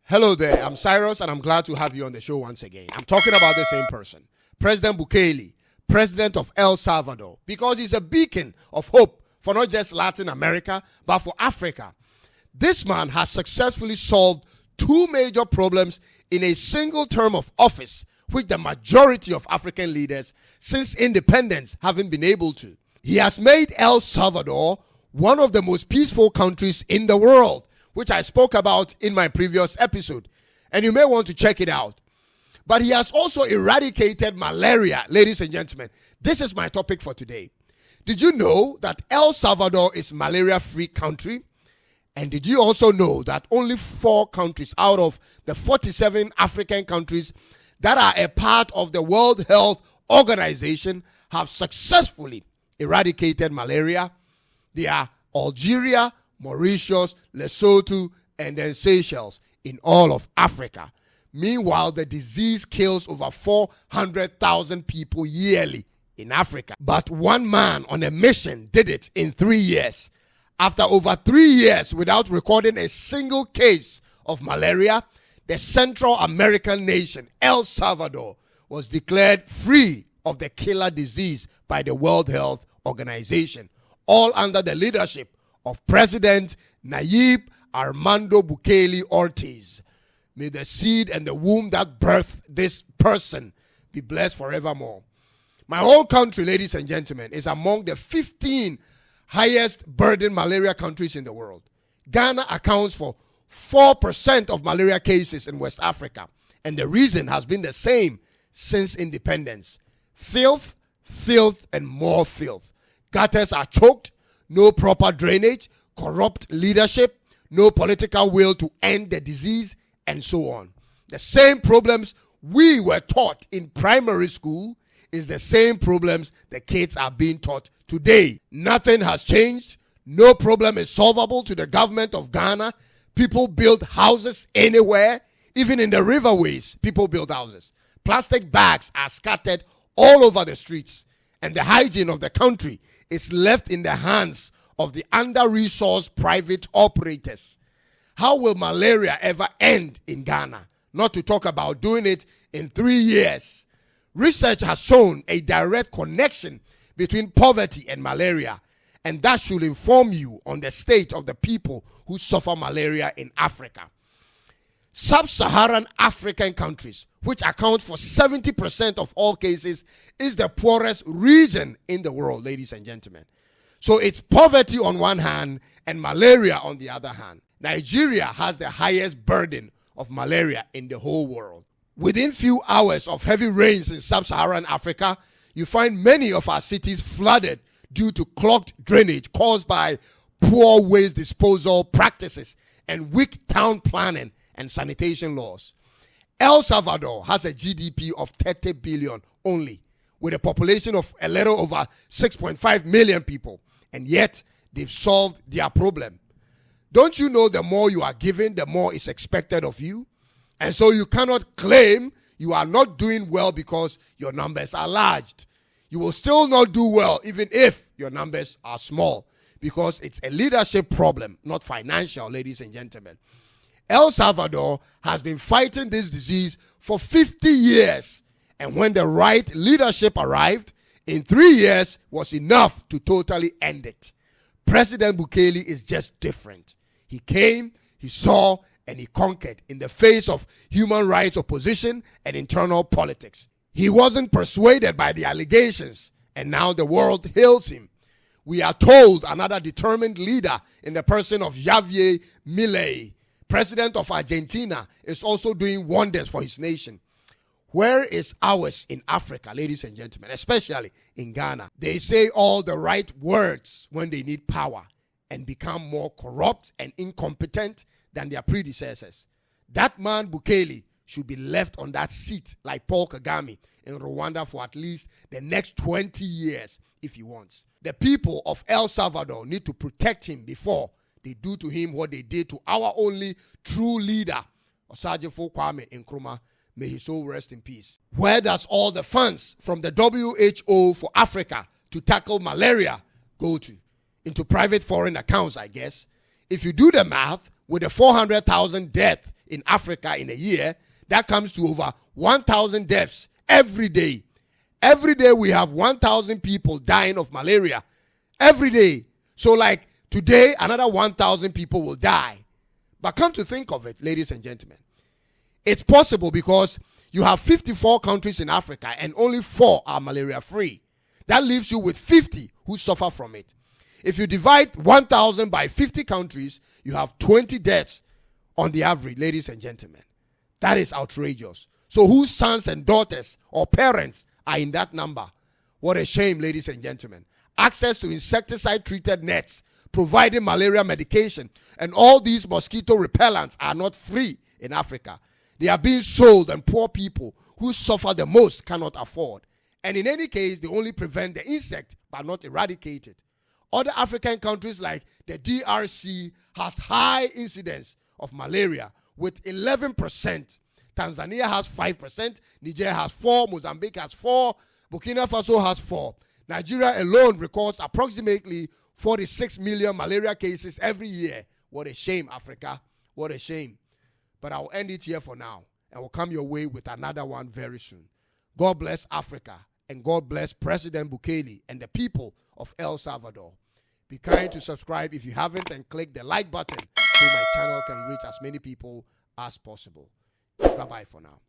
Hello there, I'm Cyrus and I'm glad to have you on the show once again. I'm talking about the same person, President Bukele, President of El Salvador, because he's a beacon of hope for not just Latin America, but for Africa. This man has successfully solved two major problems in a single term of office, which the majority of African leaders since independence haven't been able to. He has made El Salvador one of the most peaceful countries in the world, which I spoke about in my previous episode, and you may want to check it out. But he has also eradicated malaria, ladies and gentlemen. This is my topic for today. Did you know that El Salvador is malaria-free country? And did you also know that only 4 countries out of the 47 African countries that are a part of the World Health Organization have successfully eradicated malaria? They are Algeria, Mauritius, Lesotho, and then Seychelles in all of Africa. Meanwhile, the disease kills over 400,000 people yearly in Africa. But one man on a mission did it in 3 years. After over 3 years without recording a single case of malaria, the Central American nation, El Salvador, was declared free of the killer disease by the World Health Organization, all under the leadership of President Nayib Armando Bukele Ortiz. May the seed and the womb that birthed this person be blessed forevermore. My whole country, ladies and gentlemen, is among the 15 highest burden malaria countries in the world. Ghana accounts for 4% of malaria cases in West Africa, and the reason has been the same since independence. Filth, filth, and more filth. Gutters are choked, no proper drainage, corrupt leadership, no political will to end the disease, and so on. The same problems we were taught in primary school is the same problems the kids are being taught today. Nothing has changed. No problem is solvable to the government of Ghana. People build houses anywhere. Even in the riverways, people build houses. Plastic bags are scattered all over the streets. And the hygiene of the country is left in the hands of the under-resourced private operators. How will malaria ever end in Ghana? Not to talk about doing it in 3 years. Research has shown a direct connection between poverty and malaria, and that should inform you on the state of the people who suffer malaria in Africa. Sub-Saharan African countries, which account for 70% of all cases, is the poorest region in the world, ladies and gentlemen. So it's poverty on one hand and malaria on the other hand. Nigeria has the highest burden of malaria in the whole world. Within few hours of heavy rains in Sub-Saharan Africa, you find many of our cities flooded due to clogged drainage caused by poor waste disposal practices and weak town planning and sanitation laws. El Salvador has a GDP of 30 billion only, with a population of a little over 6.5 million people, and yet they've solved their problem. Don't you know the more you are given, the more is expected of you? And so you cannot claim you are not doing well because your numbers are large. You will still not do well even if your numbers are small, because it's a leadership problem, not financial, ladies and gentlemen. El Salvador has been fighting this disease for 50 years, and when the right leadership arrived, in 3 years was enough to totally end it. President Bukele is just different. He came, he saw, and he conquered in the face of human rights opposition and internal politics. He wasn't persuaded by the allegations, and now the world hails him. We are told another determined leader in the person of Javier Milei, president of Argentina, is also doing wonders for his nation. Where is ours in Africa, ladies and gentlemen, especially in Ghana? They say all the right words when they need power and become more corrupt and incompetent than their predecessors. That man, Bukele, should be left on that seat like Paul Kagame in Rwanda for at least the next 20 years if he wants. The people of El Salvador need to protect him before they do to him what they did to our only true leader, Osagyefo Kwame Nkrumah. May his soul rest in peace. Where does all the funds from the WHO for Africa to tackle malaria go to? Into private foreign accounts, I guess. If you do the math, with the 400,000 death in Africa in a year, that comes to over 1,000 deaths every day. Every day we have 1,000 people dying of malaria. Every day. So like today, another 1,000 people will die. But come to think of it, ladies and gentlemen, it's possible because you have 54 countries in Africa and only 4 are malaria free. That leaves you with 50 who suffer from it. If you divide 1,000 by 50 countries, you have 20 deaths on the average, ladies and gentlemen. That is outrageous. So whose sons and daughters or parents are in that number? What a shame, ladies and gentlemen. Access to insecticide-treated nets, providing malaria medication, and all these mosquito repellents are not free in Africa. They are being sold, and poor people who suffer the most cannot afford. And in any case, they only prevent the insect, but not eradicate it. Other African countries like the DRC has high incidence of malaria with 11%. Tanzania has 5%, Niger has 4%, Mozambique has 4%, Burkina Faso has 4%. Nigeria alone records approximately 46 million malaria cases every year. What a shame, Africa. What a shame. But I'll end it here for now, and we'll come your way with another one very soon. God bless Africa, and God bless President Bukele and the people of El Salvador. Be kind to subscribe if you haven't, and click the like button so my channel can reach as many people as possible. Bye-bye for now.